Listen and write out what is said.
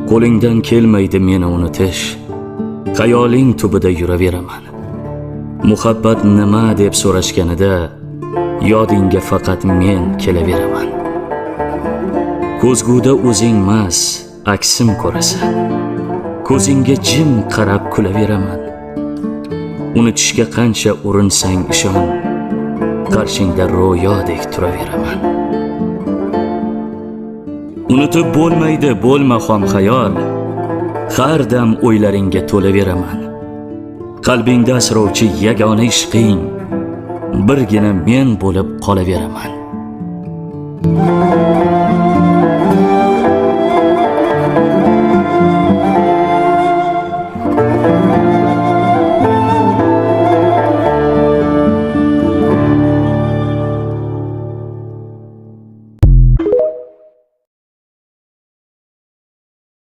Qo'lingdan kelmaydi meni unutish, xayoling tubida yuraveraman. Muhabbat nima deb so'rashganida yodingga faqat men kelaveraman. Ko'zguda o'zingmas, aksim ko'rasan. Ko'zingga jim qarab kulaveraman. Unutishga qancha urinsang ishon, qarshingda ro'yodek turaveraman. Unutib bo'lmaydi, bo'lma xom xayol, har dam o'ylaringga to'laveraman. Qalbingda asrovchi yagona ishqing, birgina men bo'lib qolaveraman.